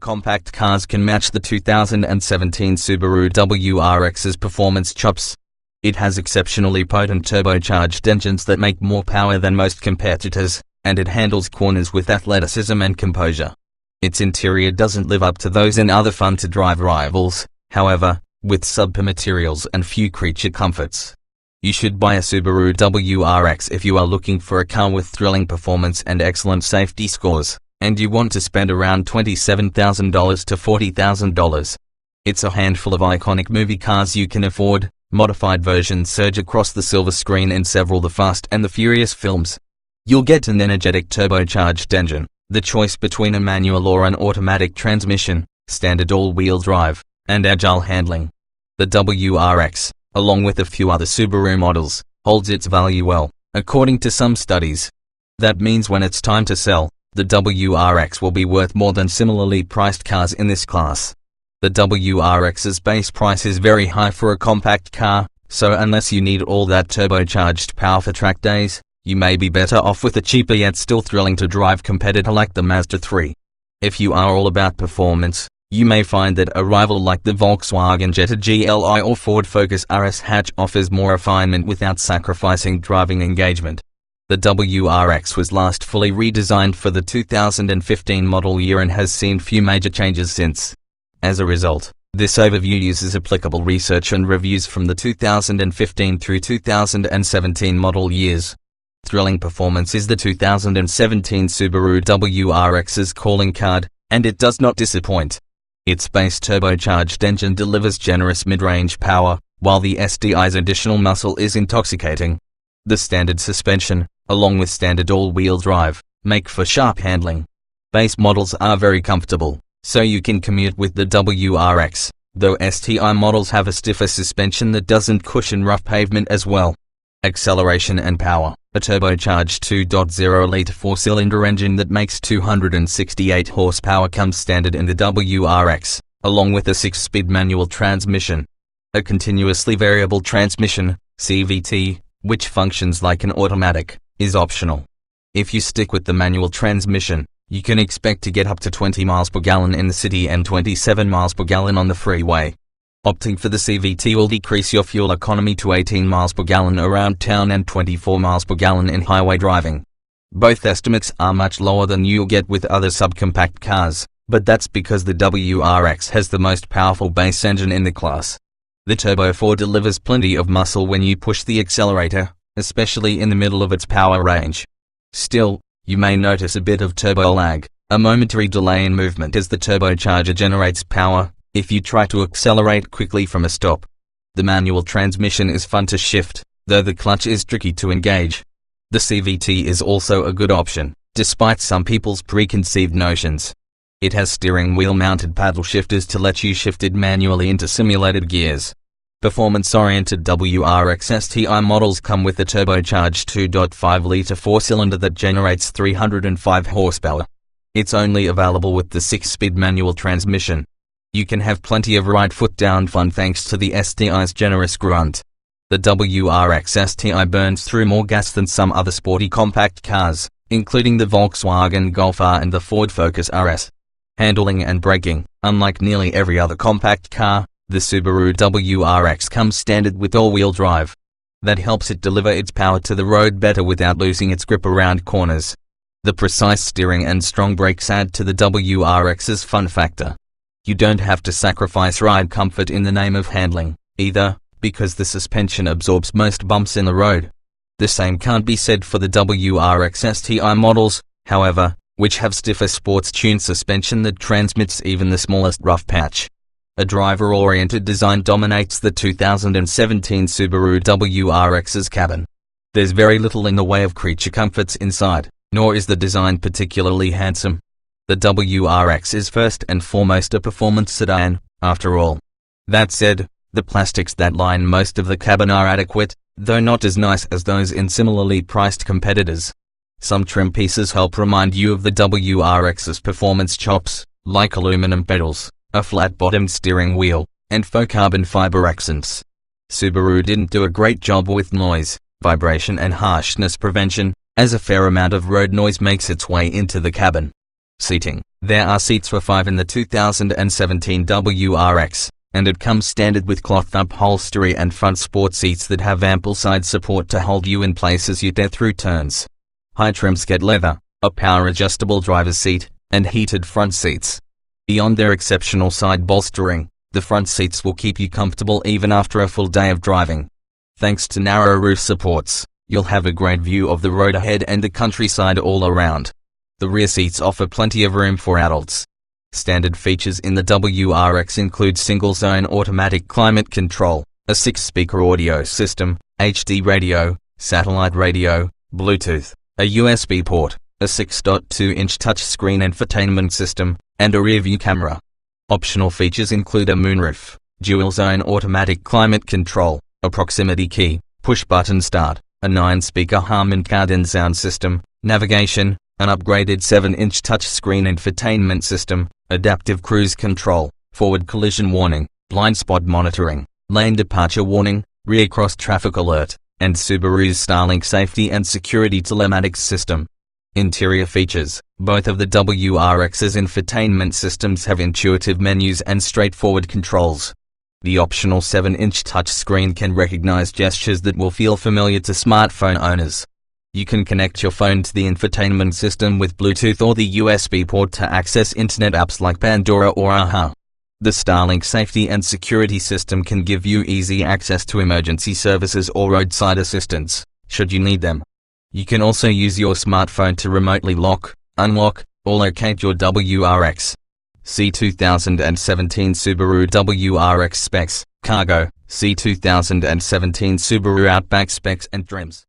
compact cars can match the 2017 Subaru WRX's performance chops. It has exceptionally potent turbocharged engines that make more power than most competitors, and it handles corners with athleticism and composure. Its interior doesn't live up to those in other fun-to-drive rivals, however, with subpar materials and few creature comforts. You should buy a Subaru WRX if you are looking for a car with thrilling performance and excellent safety scores, and you want to spend around $27,000 to $40,000. It's a handful of iconic movie cars you can afford. Modified versions surge across the silver screen in several The Fast and the Furious films. You'll get an energetic turbocharged engine, the choice between a manual or an automatic transmission, standard all-wheel drive, and agile handling. The WRX, along with a few other Subaru models, holds its value well, according to some studies. That means when it's time to sell, the WRX will be worth more than similarly priced cars in this class. The WRX's base price is very high for a compact car, so unless you need all that turbocharged power for track days, you may be better off with a cheaper yet still thrilling to drive competitor like the Mazda 3. If you are all about performance, you may find that a rival like the Volkswagen Jetta GLI or Ford Focus RS hatch offers more refinement without sacrificing driving engagement. The WRX was last fully redesigned for the 2015 model year and has seen few major changes since. As a result, this overview uses applicable research and reviews from the 2015 through 2017 model years. Thrilling performance is the 2017 Subaru WRX's calling card, and it does not disappoint. Its base turbocharged engine delivers generous mid-range power, while the SDI's additional muscle is intoxicating. The standard suspension, along with standard all-wheel drive, make for sharp handling. Base models are very comfortable, so you can commute with the WRX, though STI models have a stiffer suspension that doesn't cushion rough pavement as well. Acceleration and power. A turbocharged 2.0-liter four-cylinder engine that makes 268 horsepower comes standard in the WRX, along with a 6-speed manual transmission. A continuously variable transmission, CVT, which functions like an automatic, is optional. If you stick with the manual transmission, you can expect to get up to 20 miles per gallon in the city and 27 miles per gallon on the freeway. Opting for the CVT will decrease your fuel economy to 18 miles per gallon around town and 24 miles per gallon in highway driving. Both estimates are much lower than you'll get with other subcompact cars, but that's because the WRX has the most powerful base engine in the class. The Turbo 4 delivers plenty of muscle when you push the accelerator, especially in the middle of its power range. Still, you may notice a bit of turbo lag, a momentary delay in movement as the turbocharger generates power, if you try to accelerate quickly from a stop. The manual transmission is fun to shift, though the clutch is tricky to engage. The CVT is also a good option, despite some people's preconceived notions. It has steering wheel mounted paddle shifters to let you shift it manually into simulated gears. Performance-oriented WRX STI models come with a turbocharged 2.5-liter four-cylinder that generates 305 horsepower. It's only available with the 6-speed manual transmission. You can have plenty of right-foot-down fun thanks to the STI's generous grunt. The WRX STI burns through more gas than some other sporty compact cars, including the Volkswagen Golf R and the Ford Focus RS. Handling and braking. Unlike nearly every other compact car, the Subaru WRX comes standard with all-wheel drive. That helps it deliver its power to the road better without losing its grip around corners. The precise steering and strong brakes add to the WRX's fun factor. You don't have to sacrifice ride comfort in the name of handling, either, because the suspension absorbs most bumps in the road. The same can't be said for the WRX STI models, however, which have stiffer sports-tuned suspension that transmits even the smallest rough patch. A driver-oriented design dominates the 2017 Subaru WRX's cabin. There's very little in the way of creature comforts inside, nor is the design particularly handsome. The WRX is first and foremost a performance sedan, after all. That said, the plastics that line most of the cabin are adequate, though not as nice as those in similarly priced competitors. Some trim pieces help remind you of the WRX's performance chops, like aluminum pedals, a flat-bottomed steering wheel, and faux carbon fiber accents. Subaru didn't do a great job with noise, vibration and harshness prevention, as a fair amount of road noise makes its way into the cabin. Seating. There are seats for 5 in the 2017 WRX, and it comes standard with cloth upholstery and front sport seats that have ample side support to hold you in place as you get through turns. High trim skate leather, a power adjustable driver's seat, and heated front seats. Beyond their exceptional side bolstering, the front seats will keep you comfortable even after a full day of driving. Thanks to narrow roof supports, you'll have a great view of the road ahead and the countryside all around. The rear seats offer plenty of room for adults. Standard features in the WRX include single-zone automatic climate control, a 6-speaker audio system, HD radio, satellite radio, Bluetooth, a USB port, a 6.2-inch touchscreen infotainment system, and a rear-view camera. Optional features include a moonroof, dual-zone automatic climate control, a proximity key, push-button start, a 9-speaker Harman Kardon sound system, navigation, an upgraded 7-inch touchscreen infotainment system, adaptive cruise control, forward collision warning, blind spot monitoring, lane departure warning, rear cross traffic alert, and Subaru's Starlink safety and security telematics system. Interior features. Both of the WRX's infotainment systems have intuitive menus and straightforward controls. The optional 7-inch touchscreen can recognize gestures that will feel familiar to smartphone owners. You can connect your phone to the infotainment system with Bluetooth or the USB port to access internet apps like Pandora or Aha. The Starlink safety and security system can give you easy access to emergency services or roadside assistance, should you need them. You can also use your smartphone to remotely lock, unlock, or locate your WRX. See 2017 Subaru WRX specs, cargo. See 2017 Subaru Outback specs and trims.